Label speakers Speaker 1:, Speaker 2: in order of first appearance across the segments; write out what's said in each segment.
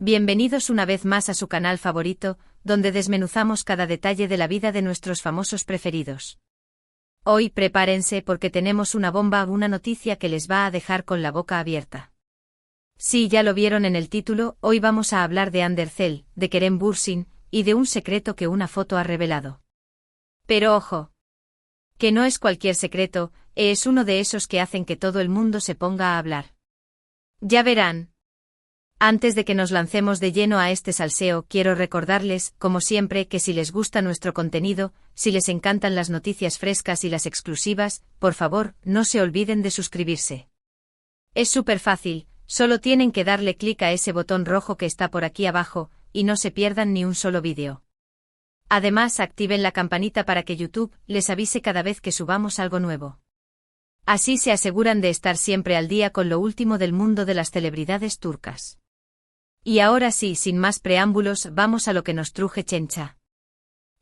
Speaker 1: Bienvenidos una vez más a su canal favorito, donde desmenuzamos cada detalle de la vida de nuestros famosos preferidos. Hoy prepárense porque tenemos una bomba, una noticia que les va a dejar con la boca abierta. Sí, ya lo vieron en el título, hoy vamos a hablar de Ander Zell, de Kerem Bürsin, y de un secreto que una foto ha revelado. Pero ojo, que no es cualquier secreto, es uno de esos que hacen que todo el mundo se ponga a hablar. Ya verán. Antes de que nos lancemos de lleno a este salseo, quiero recordarles, como siempre, que si les gusta nuestro contenido, si les encantan las noticias frescas y las exclusivas, por favor, no se olviden de suscribirse. Es súper fácil, solo tienen que darle clic a ese botón rojo que está por aquí abajo, y no se pierdan ni un solo vídeo. Además, activen la campanita para que YouTube les avise cada vez que subamos algo nuevo. Así se aseguran de estar siempre al día con lo último del mundo de las celebridades turcas. Y ahora sí, sin más preámbulos, vamos a lo que nos truje chencha.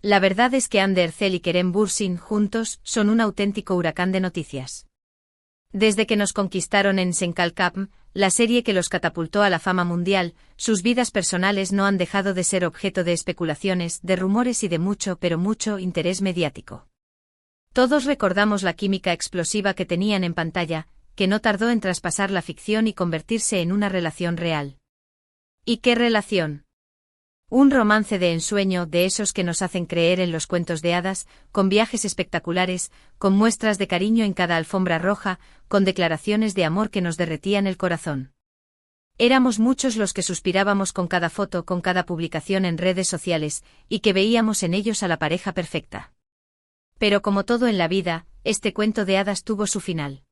Speaker 1: La verdad es que Ander Zell y Kerem Bürsin juntos son un auténtico huracán de noticias. Desde que nos conquistaron en Senkalkapm, la serie que los catapultó a la fama mundial, sus vidas personales no han dejado de ser objeto de especulaciones, de rumores y de mucho, pero mucho interés mediático. Todos recordamos la química explosiva que tenían en pantalla, que no tardó en traspasar la ficción y convertirse en una relación real. ¿Y qué relación? Un romance de ensueño, de esos que nos hacen creer en los cuentos de hadas, con viajes espectaculares, con muestras de cariño en cada alfombra roja, con declaraciones de amor que nos derretían el corazón. Éramos muchos los que suspirábamos con cada foto, con cada publicación en redes sociales, y que veíamos en ellos a la pareja perfecta. Pero como todo en la vida, este cuento de hadas tuvo su final.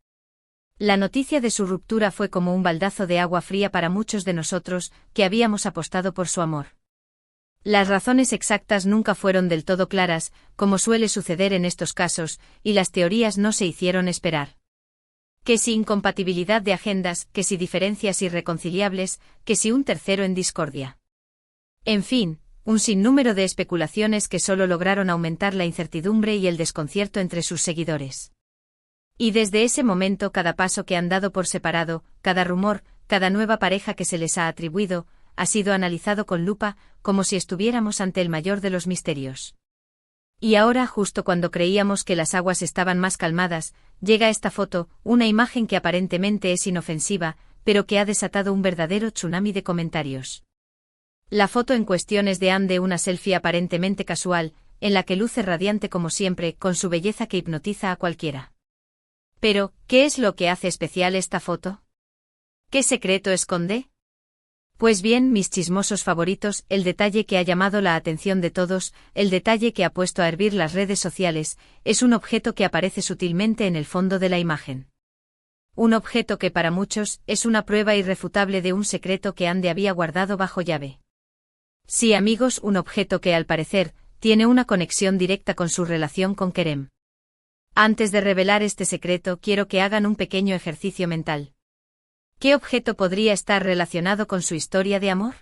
Speaker 1: La noticia de su ruptura fue como un baldazo de agua fría para muchos de nosotros, que habíamos apostado por su amor. Las razones exactas nunca fueron del todo claras, como suele suceder en estos casos, y las teorías no se hicieron esperar. Que si incompatibilidad de agendas, que si diferencias irreconciliables, que si un tercero en discordia. En fin, un sinnúmero de especulaciones que solo lograron aumentar la incertidumbre y el desconcierto entre sus seguidores. Y desde ese momento cada paso que han dado por separado, cada rumor, cada nueva pareja que se les ha atribuido, ha sido analizado con lupa, como si estuviéramos ante el mayor de los misterios. Y ahora, justo cuando creíamos que las aguas estaban más calmadas, llega esta foto, una imagen que aparentemente es inofensiva, pero que ha desatado un verdadero tsunami de comentarios. La foto en cuestión es de Ande, una selfie aparentemente casual, en la que luce radiante como siempre, con su belleza que hipnotiza a cualquiera. Pero, ¿qué es lo que hace especial esta foto? ¿Qué secreto esconde? Pues bien, mis chismosos favoritos, el detalle que ha llamado la atención de todos, el detalle que ha puesto a hervir las redes sociales, es un objeto que aparece sutilmente en el fondo de la imagen. Un objeto que para muchos es una prueba irrefutable de un secreto que Ande había guardado bajo llave. Sí, amigos, un objeto que al parecer tiene una conexión directa con su relación con Kerem. Antes de revelar este secreto, quiero que hagan un pequeño ejercicio mental. ¿Qué objeto podría estar relacionado con su historia de amor?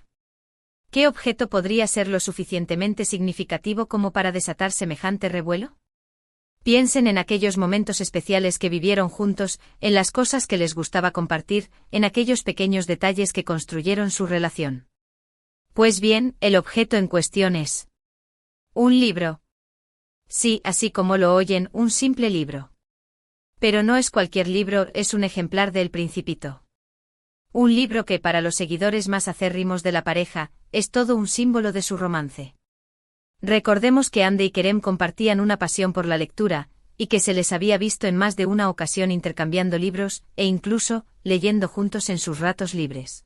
Speaker 1: ¿Qué objeto podría ser lo suficientemente significativo como para desatar semejante revuelo? Piensen en aquellos momentos especiales que vivieron juntos, en las cosas que les gustaba compartir, en aquellos pequeños detalles que construyeron su relación. Pues bien, el objeto en cuestión es un libro. Sí, así como lo oyen, un simple libro. Pero no es cualquier libro, es un ejemplar de El Principito. Un libro que para los seguidores más acérrimos de la pareja, es todo un símbolo de su romance. Recordemos que Ande y Kerem compartían una pasión por la lectura, y que se les había visto en más de una ocasión intercambiando libros, e incluso, leyendo juntos en sus ratos libres.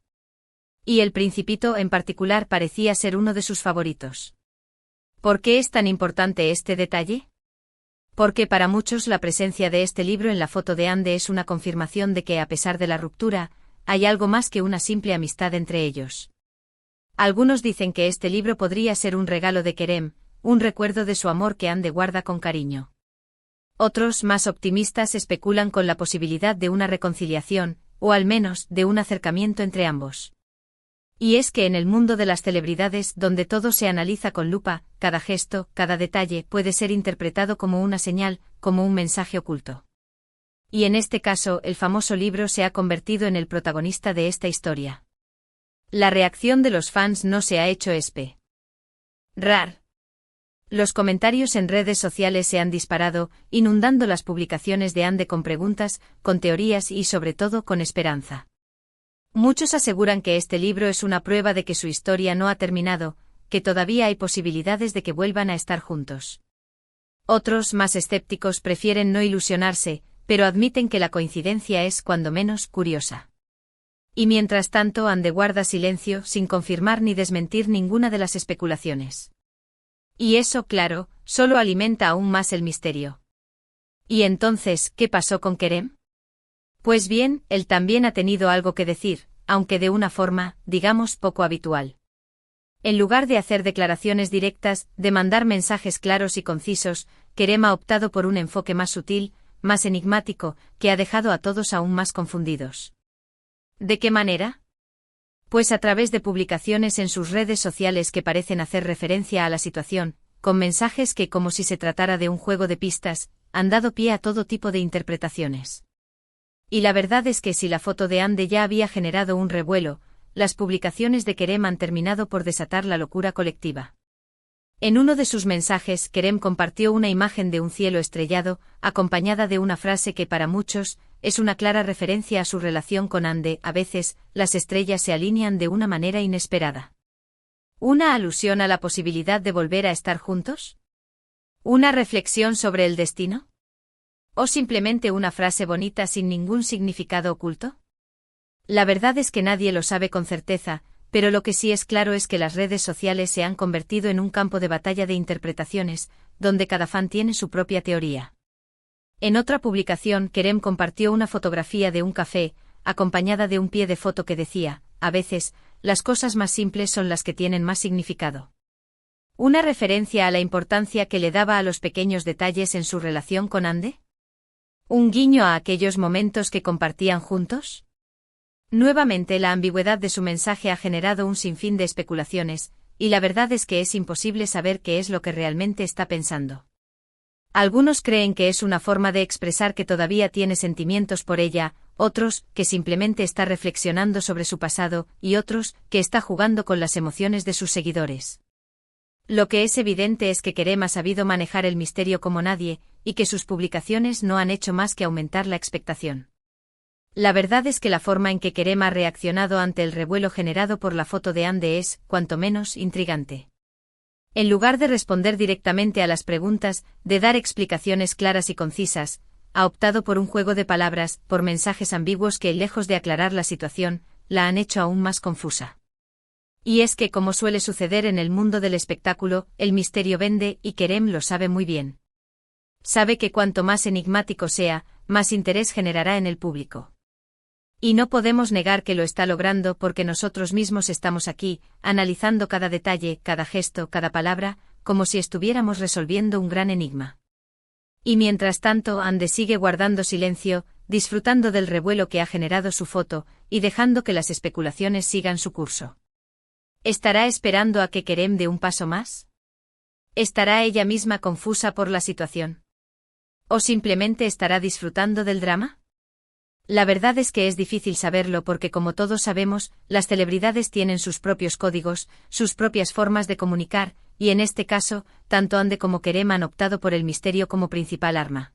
Speaker 1: Y El Principito en particular parecía ser uno de sus favoritos. ¿Por qué es tan importante este detalle? Porque para muchos la presencia de este libro en la foto de Ande es una confirmación de que a pesar de la ruptura, hay algo más que una simple amistad entre ellos. Algunos dicen que este libro podría ser un regalo de Kerem, un recuerdo de su amor que Ande guarda con cariño. Otros, más optimistas, especulan con la posibilidad de una reconciliación, o al menos, de un acercamiento entre ambos. Y es que en el mundo de las celebridades, donde todo se analiza con lupa, cada gesto, cada detalle puede ser interpretado como una señal, como un mensaje oculto. Y en este caso, el famoso libro se ha convertido en el protagonista de esta historia. La reacción de los fans no se ha hecho esperar. Los comentarios en redes sociales se han disparado, inundando las publicaciones de Ande con preguntas, con teorías y sobre todo con esperanza. Muchos aseguran que este libro es una prueba de que su historia no ha terminado, que todavía hay posibilidades de que vuelvan a estar juntos. Otros, más escépticos, prefieren no ilusionarse, pero admiten que la coincidencia es, cuando menos, curiosa. Y mientras tanto Ande guarda silencio, sin confirmar ni desmentir ninguna de las especulaciones. Y eso, claro, solo alimenta aún más el misterio. ¿Y entonces, qué pasó con Kerem? Pues bien, él también ha tenido algo que decir, aunque de una forma, digamos, poco habitual. En lugar de hacer declaraciones directas, de mandar mensajes claros y concisos, Kerem ha optado por un enfoque más sutil, más enigmático, que ha dejado a todos aún más confundidos. ¿De qué manera? Pues a través de publicaciones en sus redes sociales que parecen hacer referencia a la situación, con mensajes que, como si se tratara de un juego de pistas, han dado pie a todo tipo de interpretaciones. Y la verdad es que si la foto de Ande ya había generado un revuelo, las publicaciones de Kerem han terminado por desatar la locura colectiva. En uno de sus mensajes, Kerem compartió una imagen de un cielo estrellado, acompañada de una frase que para muchos es una clara referencia a su relación con Ande. A veces, las estrellas se alinean de una manera inesperada. ¿Una alusión a la posibilidad de volver a estar juntos? ¿Una reflexión sobre el destino? ¿O simplemente una frase bonita sin ningún significado oculto? La verdad es que nadie lo sabe con certeza, pero lo que sí es claro es que las redes sociales se han convertido en un campo de batalla de interpretaciones, donde cada fan tiene su propia teoría. En otra publicación, Kerem compartió una fotografía de un café, acompañada de un pie de foto que decía: a veces, las cosas más simples son las que tienen más significado. ¿Una referencia a la importancia que le daba a los pequeños detalles en su relación con Ande? ¿Un guiño a aquellos momentos que compartían juntos? Nuevamente la ambigüedad de su mensaje ha generado un sinfín de especulaciones, y la verdad es que es imposible saber qué es lo que realmente está pensando. Algunos creen que es una forma de expresar que todavía tiene sentimientos por ella, otros, que simplemente está reflexionando sobre su pasado, y otros, que está jugando con las emociones de sus seguidores. Lo que es evidente es que Kerem ha sabido manejar el misterio como nadie, y que sus publicaciones no han hecho más que aumentar la expectación. La verdad es que la forma en que Kerem ha reaccionado ante el revuelo generado por la foto de Ande es, cuanto menos, intrigante. En lugar de responder directamente a las preguntas, de dar explicaciones claras y concisas, ha optado por un juego de palabras, por mensajes ambiguos que, lejos de aclarar la situación, la han hecho aún más confusa. Y es que, como suele suceder en el mundo del espectáculo, el misterio vende, y Kerem lo sabe muy bien. Sabe que cuanto más enigmático sea, más interés generará en el público. Y no podemos negar que lo está logrando porque nosotros mismos estamos aquí, analizando cada detalle, cada gesto, cada palabra, como si estuviéramos resolviendo un gran enigma. Y mientras tanto, Ande sigue guardando silencio, disfrutando del revuelo que ha generado su foto, y dejando que las especulaciones sigan su curso. ¿Estará esperando a que Kerem dé un paso más? ¿Estará ella misma confusa por la situación? ¿O simplemente estará disfrutando del drama? La verdad es que es difícil saberlo porque, como todos sabemos, las celebridades tienen sus propios códigos, sus propias formas de comunicar, y en este caso, tanto Ande como Kerem han optado por el misterio como principal arma.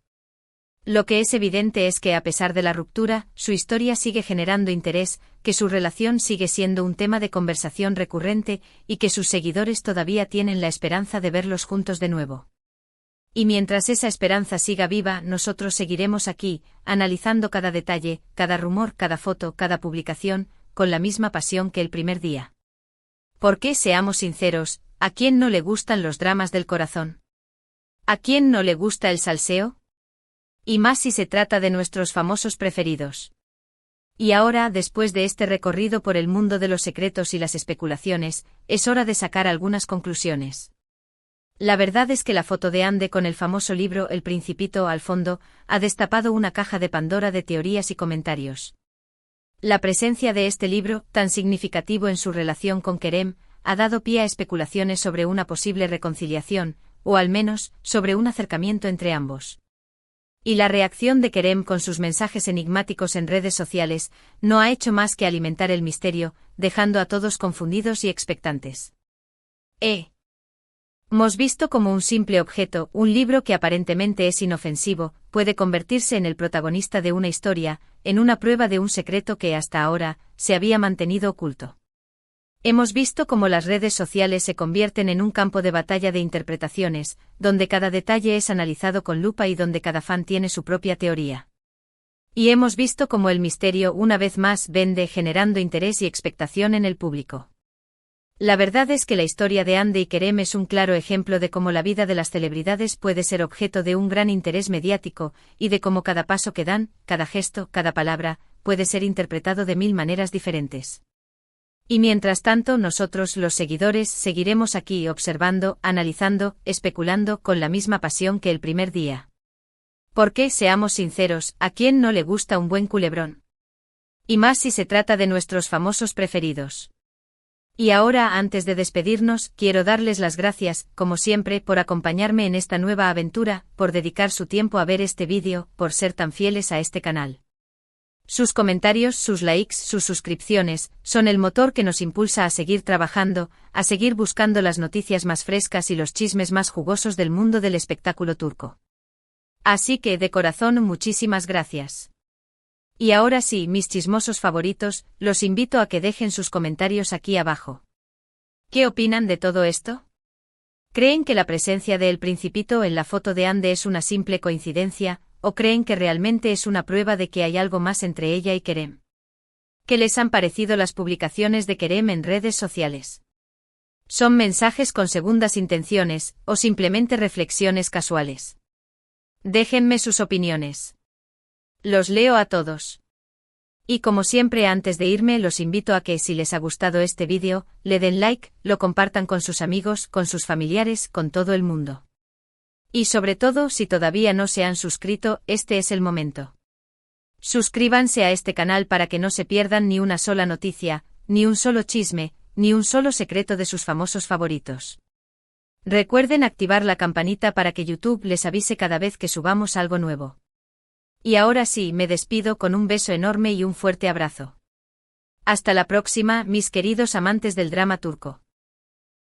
Speaker 1: Lo que es evidente es que, a pesar de la ruptura, su historia sigue generando interés, que su relación sigue siendo un tema de conversación recurrente, y que sus seguidores todavía tienen la esperanza de verlos juntos de nuevo. Y mientras esa esperanza siga viva, nosotros seguiremos aquí, analizando cada detalle, cada rumor, cada foto, cada publicación, con la misma pasión que el primer día. Porque, seamos sinceros, ¿a quién no le gustan los dramas del corazón? ¿A quién no le gusta el salseo? Y más si se trata de nuestros famosos preferidos. Y ahora, después de este recorrido por el mundo de los secretos y las especulaciones, es hora de sacar algunas conclusiones. La verdad es que la foto de Ande con el famoso libro El Principito al fondo ha destapado una caja de Pandora de teorías y comentarios. La presencia de este libro, tan significativo en su relación con Kerem, ha dado pie a especulaciones sobre una posible reconciliación, o al menos, sobre un acercamiento entre ambos. Y la reacción de Kerem con sus mensajes enigmáticos en redes sociales no ha hecho más que alimentar el misterio, dejando a todos confundidos y expectantes. Hemos visto como un simple objeto, un libro que aparentemente es inofensivo, puede convertirse en el protagonista de una historia, en una prueba de un secreto que hasta ahora se había mantenido oculto. Hemos visto cómo las redes sociales se convierten en un campo de batalla de interpretaciones, donde cada detalle es analizado con lupa y donde cada fan tiene su propia teoría. Y hemos visto cómo el misterio una vez más vende generando interés y expectación en el público. La verdad es que la historia de Hande y Kerem es un claro ejemplo de cómo la vida de las celebridades puede ser objeto de un gran interés mediático, y de cómo cada paso que dan, cada gesto, cada palabra, puede ser interpretado de 1000 maneras diferentes. Y mientras tanto nosotros los seguidores seguiremos aquí observando, analizando, especulando con la misma pasión que el primer día. Porque, seamos sinceros, ¿a quién no le gusta un buen culebrón? Y más si se trata de nuestros famosos preferidos. Y ahora, antes de despedirnos, quiero darles las gracias, como siempre, por acompañarme en esta nueva aventura, por dedicar su tiempo a ver este vídeo, por ser tan fieles a este canal. Sus comentarios, sus likes, sus suscripciones, son el motor que nos impulsa a seguir trabajando, a seguir buscando las noticias más frescas y los chismes más jugosos del mundo del espectáculo turco. Así que, de corazón, muchísimas gracias. Y ahora sí, mis chismosos favoritos, los invito a que dejen sus comentarios aquí abajo. ¿Qué opinan de todo esto? ¿Creen que la presencia de El Principito en la foto de Hande es una simple coincidencia, o creen que realmente es una prueba de que hay algo más entre ella y Kerem? ¿Qué les han parecido las publicaciones de Kerem en redes sociales? ¿Son mensajes con segundas intenciones, o simplemente reflexiones casuales? Déjenme sus opiniones. Los leo a todos. Y como siempre, antes de irme, los invito a que, si les ha gustado este vídeo, le den like, lo compartan con sus amigos, con sus familiares, con todo el mundo. Y sobre todo, si todavía no se han suscrito, este es el momento. Suscríbanse a este canal para que no se pierdan ni una sola noticia, ni un solo chisme, ni un solo secreto de sus famosos favoritos. Recuerden activar la campanita para que YouTube les avise cada vez que subamos algo nuevo. Y ahora sí, me despido con un beso enorme y un fuerte abrazo. Hasta la próxima, mis queridos amantes del drama turco.